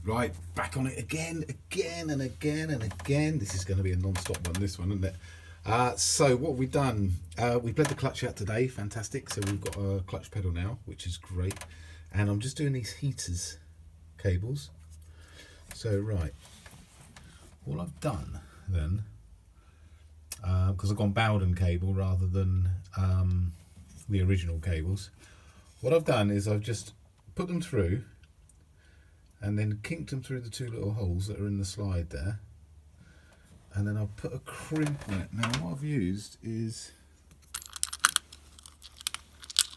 Right, back on it again and again. This is going to be a non-stop one, this one, isn't it? So what we've done, we bled the clutch out today, fantastic. So we've got a clutch pedal now, which is great. And I'm just doing these heaters cables. So right, all I've done then, because I've gone Bowden cable rather than the original cables, what I've done is I've just put them through and then kinked them through the two little holes that are in the slide there, and then I'll put a crimp on it. Now what I've used is,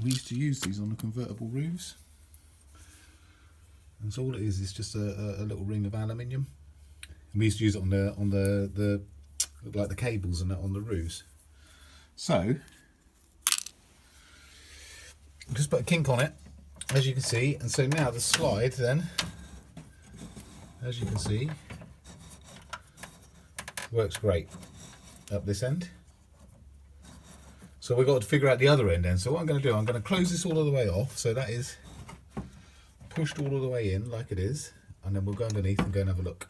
we used to use these on the convertible roofs, and so all it is just a little ring of aluminium. And we used to use it on the like the cables and that on the roofs. So just put a kink on it, as you can see, and so now the slide then, as you can see, works great up this end. So we've got to figure out the other end then. So what I'm going to do, I'm going to close this all of the way off, so that is pushed all of the way in like it is, and then we'll go underneath and go and have a look.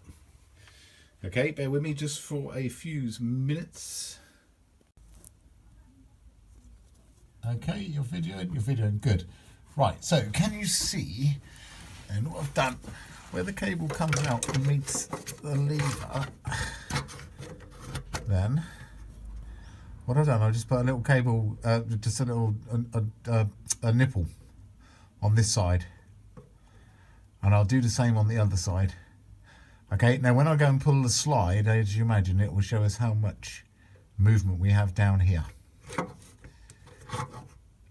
Okay, bear with me just for a few minutes. Okay, you're videoing, good. Right, so can you see, and what I've done, where the cable comes out and meets the lever, then what I've done, I just put a little cable, just a little a nipple on this side, and I'll do the same on the other side. Okay, now when I go and pull the slide, as you imagine, it will show us how much movement we have down here.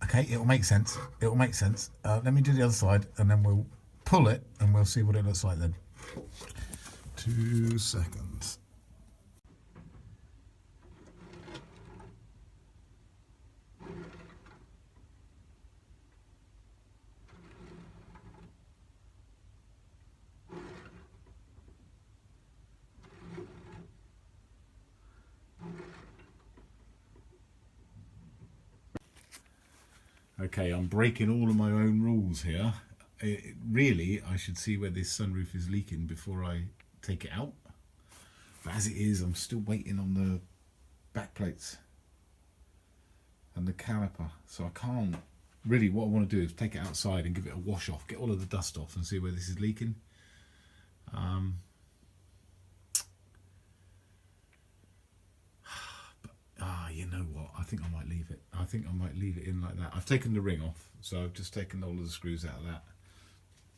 Okay, it will make sense. It will make sense. Let me do the other side, and then we'll pull it, and we'll see what it looks like then. 2 seconds. Okay, I'm breaking all of my own rules here. Really, I should see where this sunroof is leaking before I take it out. But as it is, I'm still waiting on the back plates and the caliper. So I can't really, what I want to do is take it outside and give it a wash off, get all of the dust off and see where this is leaking. You know what, I think I might leave it. I think I might leave it in like that. I've taken the ring off, so I've just taken all of the screws out of that.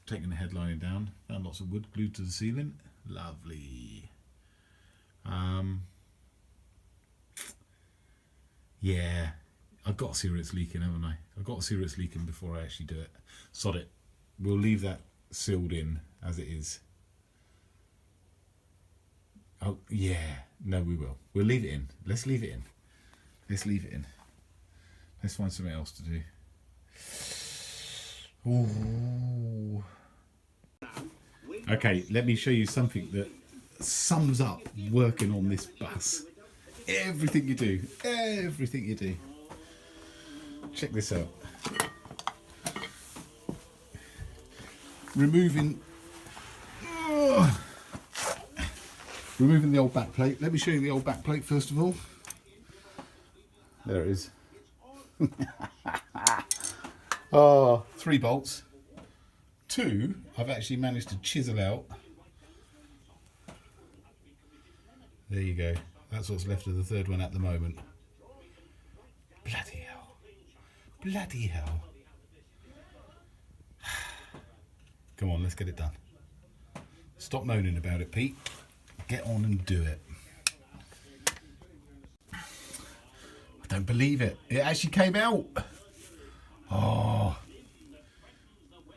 Taken the headlining down, found lots of wood glued to the ceiling. Lovely. Yeah, I've got to see where it's leaking, haven't I? I've got to see where it's leaking before I actually do it. Sod it. We'll leave that sealed in as it is. Oh, yeah. No, we will. We'll leave it in. Let's leave it in. Let's leave it in. Let's find something else to do. Ooh. Okay, let me show you something that sums up working on this bus. Everything you do. Everything you do. Check this out. Removing the old back plate. Let me show you the old back plate first of all. There it is. Oh, 3 bolts. 2 I've actually managed to chisel out. There you go. That's what's left of the third one at the moment. Bloody hell. Bloody hell. Come on, let's get it done. Stop moaning about it, Pete. Get on and do it. I don't believe it. It actually came out. Oh.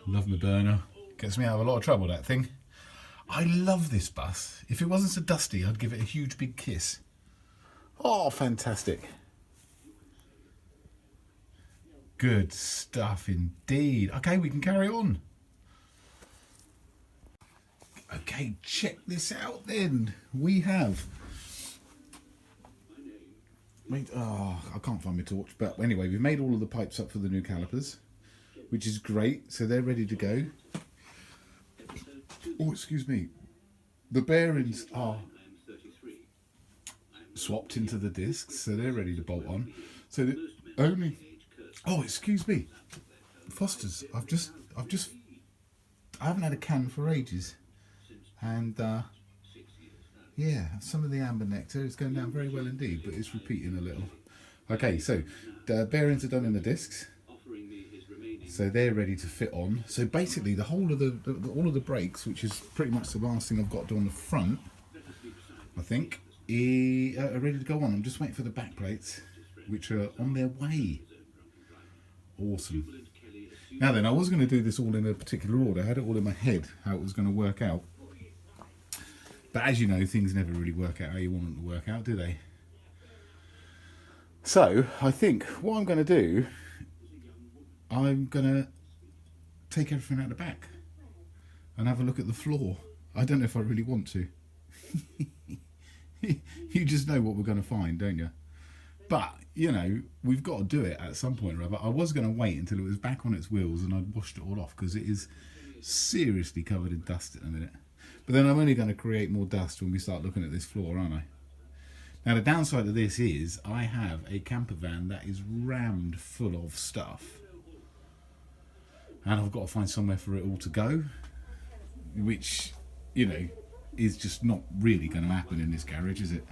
Love my burner. Gets me out of a lot of trouble, that thing. I love this bus. If it wasn't so dusty, I'd give it a huge big kiss. Oh, fantastic. Good stuff indeed. Okay, we can carry on. Okay, check this out then. We have... I can't find my torch, but anyway, we've made all of the pipes up for the new calipers, which is great. So they're ready to go. Oh, excuse me. The bearings are swapped into the discs, so they're ready to bolt on. So the only... Oh, excuse me. Foster's. I haven't had a can for ages. And, yeah, some of the amber nectar is going down very well indeed, but it's repeating a little. Okay, so the bearings are done in the discs. So they're ready to fit on. So basically the whole of all of the brakes, which is pretty much the last thing I've got to do on the front, I think, are ready to go on. I'm just waiting for the back plates, which are on their way. Awesome. Now then, I was going to do this all in a particular order. I had it all in my head, how it was going to work out. But as you know, things never really work out how you want them to work out, do they? So, I think what I'm going to do, I'm going to take everything out the back and have a look at the floor. I don't know if I really want to. You just know what we're going to find, don't you? But, you know, we've got to do it at some point or other. I was going to wait until it was back on its wheels and I'd washed it all off, because it is seriously covered in dust in a minute. But then I'm only going to create more dust when we start looking at this floor, aren't I? Now, the downside of this is I have a camper van that is rammed full of stuff. And I've got to find somewhere for it all to go, which, you know, is just not really going to happen in this garage, is it?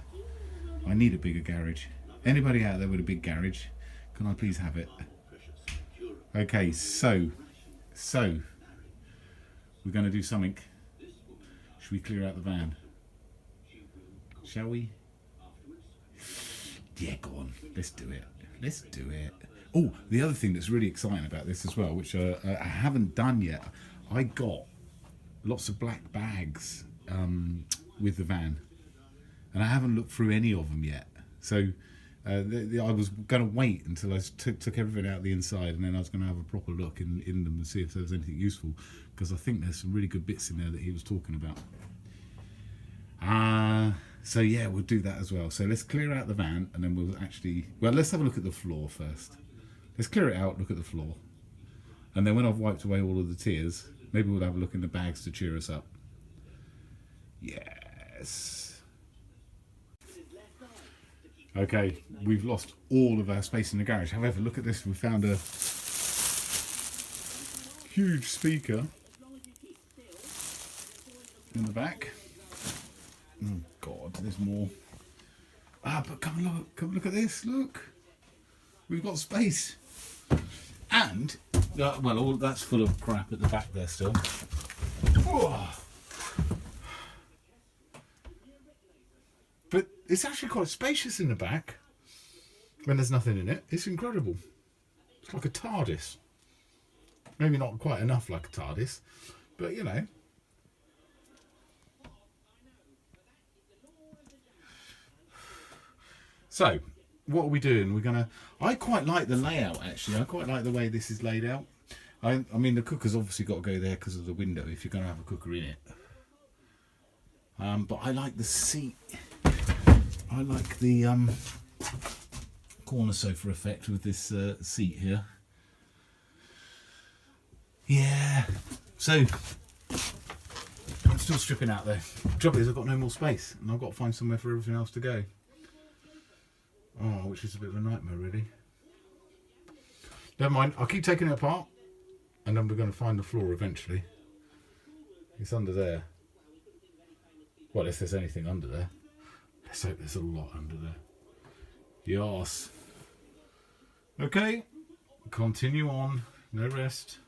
I need a bigger garage. Anybody out there with a big garage, can I please have it? Okay, so we're going to do something. Should we clear out the van? Shall we? Yeah, go on. Let's do it. Let's do it. Oh, the other thing that's really exciting about this as well, which I haven't done yet, I got lots of black bags with the van, and I haven't looked through any of them yet. So I was going to wait until I took everything out the inside, and then I was going to have a proper look in them and see if there was anything useful, because I think there's some really good bits in there that he was talking about. So yeah, we'll do that as well. So let's clear out the van, and then we'll let's have a look at the floor first. Let's clear it out, look at the floor, and then when I've wiped away all of the tears, maybe we'll have a look in the bags to cheer us up. Yes. Okay, we've lost all of our space in the garage. However, look at this. We found a huge speaker in the back. Oh God, there's more. But come look at this. Look, we've got space, and all that's full of crap at the back there still. Whoa. But it's actually quite spacious in the back when there's nothing in it. It's incredible. It's like a TARDIS. Maybe not quite enough like a TARDIS, but you know. So, what are we doing? I quite like the layout, actually. I quite like the way this is laid out. I mean, the cooker's obviously got to go there because of the window, if you're going to have a cooker in it. But I like the seat. I like the corner sofa effect with this seat here. Yeah. So, I'm still stripping out though. The trouble is I've got no more space, and I've got to find somewhere for everything else to go. Oh, which is a bit of a nightmare, really. Never mind, I'll keep taking it apart, and then we're going to find the floor eventually. It's under there. Well, if there's anything under there. Let's hope there's a lot under there. Yes. Okay, continue on. No rest.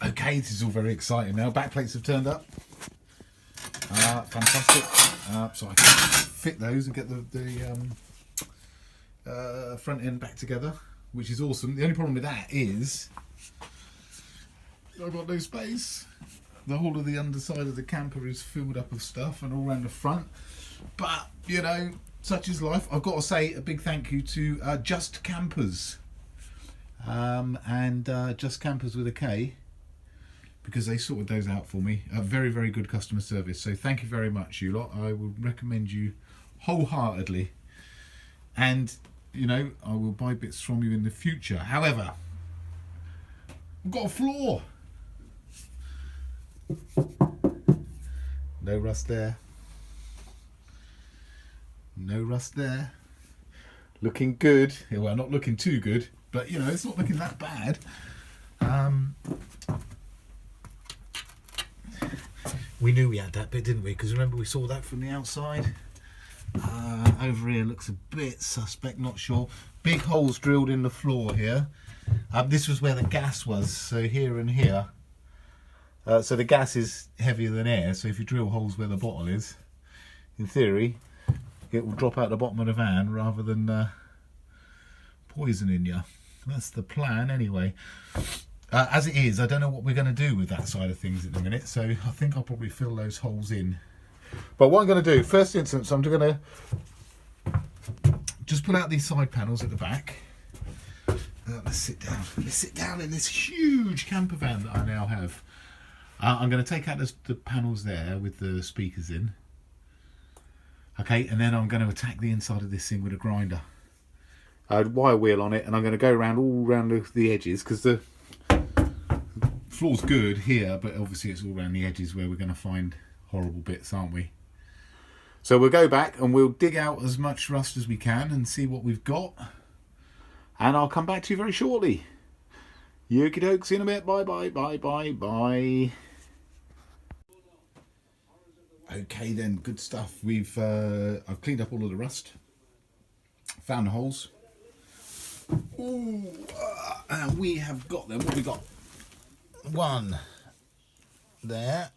Okay, this is all very exciting now. Back plates have turned up. Fantastic. So I can fit those and get the front end back together, which is awesome. The only problem with that is I've got no space. The whole of the underside of the camper is filled up with stuff, and all around the front. But, you know, such is life. I've got to say a big thank you to Just Campers. Just Campers with a K, because they sorted those out for me. Very, very good customer service. So thank you very much, you lot. I would recommend you wholeheartedly. And, you know, I will buy bits from you in the future. However, I've got a floor. No rust there. No rust there. Looking good. Well, not looking too good, but you know, it's not looking that bad. We knew we had that bit, didn't we? Because remember we saw that from the outside. Over here looks a bit suspect, not sure. Big holes drilled in the floor here. This was where the gas was, so here and here. So the gas is heavier than air, so if you drill holes where the bottle is, in theory, it will drop out the bottom of the van rather than poisoning you. That's the plan anyway. As it is, I don't know what we're going to do with that side of things at the minute, so I think I'll probably fill those holes in. But what I'm going to do, first instance, I'm going to just pull out these side panels at the back. Let's sit down. Let's sit down in this huge camper van that I now have. I'm going to take out the panels there with the speakers in. Okay, and then I'm going to attack the inside of this thing with a grinder. Wire wheel on it, and I'm going to go around all around the edges, because the floor's good here, but obviously it's all around the edges where we're going to find horrible bits, aren't we? So we'll go back and we'll dig out as much rust as we can and see what we've got, and I'll come back to you very shortly. Yokie doke, see you in a bit. Bye bye bye bye bye. Okay then, good stuff. I've cleaned up all of the rust, found the holes. Ooh, and we have got them. What have we got? One there,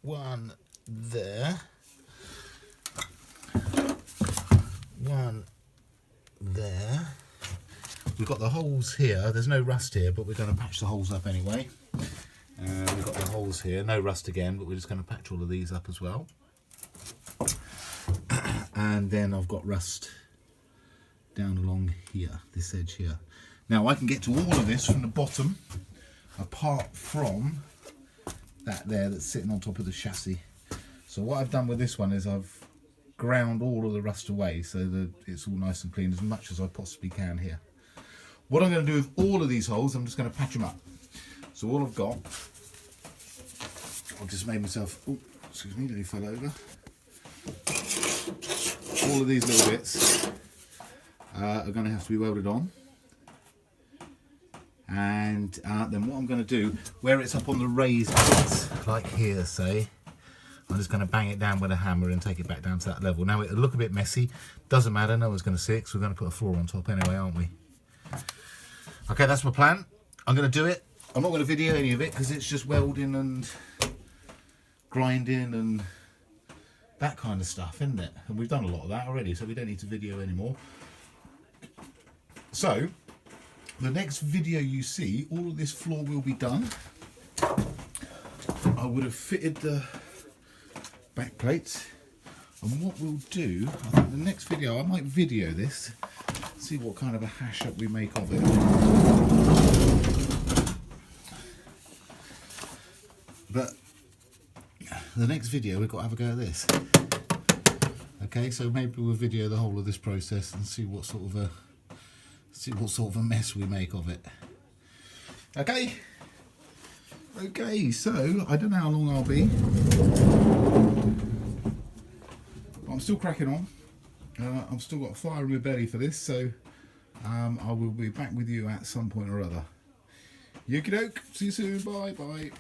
one there, one there. We've got the holes here. There's no rust here, but we're going to patch the holes up anyway. We've got the holes here, no rust again, but we're just going to patch all of these up as well. And then I've got rust down along here, this edge here. Now I can get to all of this from the bottom, apart from that there that's sitting on top of the chassis. So what I've done with this one is I've ground all of the rust away so that it's all nice and clean, as much as I possibly can here. What I'm going to do with all of these holes, I'm just going to patch them up. So all I've got, I've just made myself, oh, excuse me, nearly fell over. All of these little bits are going to have to be welded on. And then what I'm going to do, where it's up on the raised bits, like here say, I'm just going to bang it down with a hammer and take it back down to that level. Now it'll look a bit messy, doesn't matter, no one's going to see it, because we're going to put a floor on top anyway, aren't we? Okay, that's my plan. I'm going to do it. I'm not going to video any of it because it's just welding and grinding and that kind of stuff, isn't it? And we've done a lot of that already, so we don't need to video anymore. So, the next video you see, all of this floor will be done. I would have fitted the back plates. And what we'll do, I think the next video, I might video this, see what kind of a hash up we make of it. But the next video we've got to have a go at this. Okay, so maybe we'll video the whole of this process and see what sort of a mess we make of it. Okay. Okay, so I don't know how long I'll be. I'm still cracking on. I've still got fire in my belly for this, so I will be back with you at some point or other. Yokie doke, see you soon, bye bye.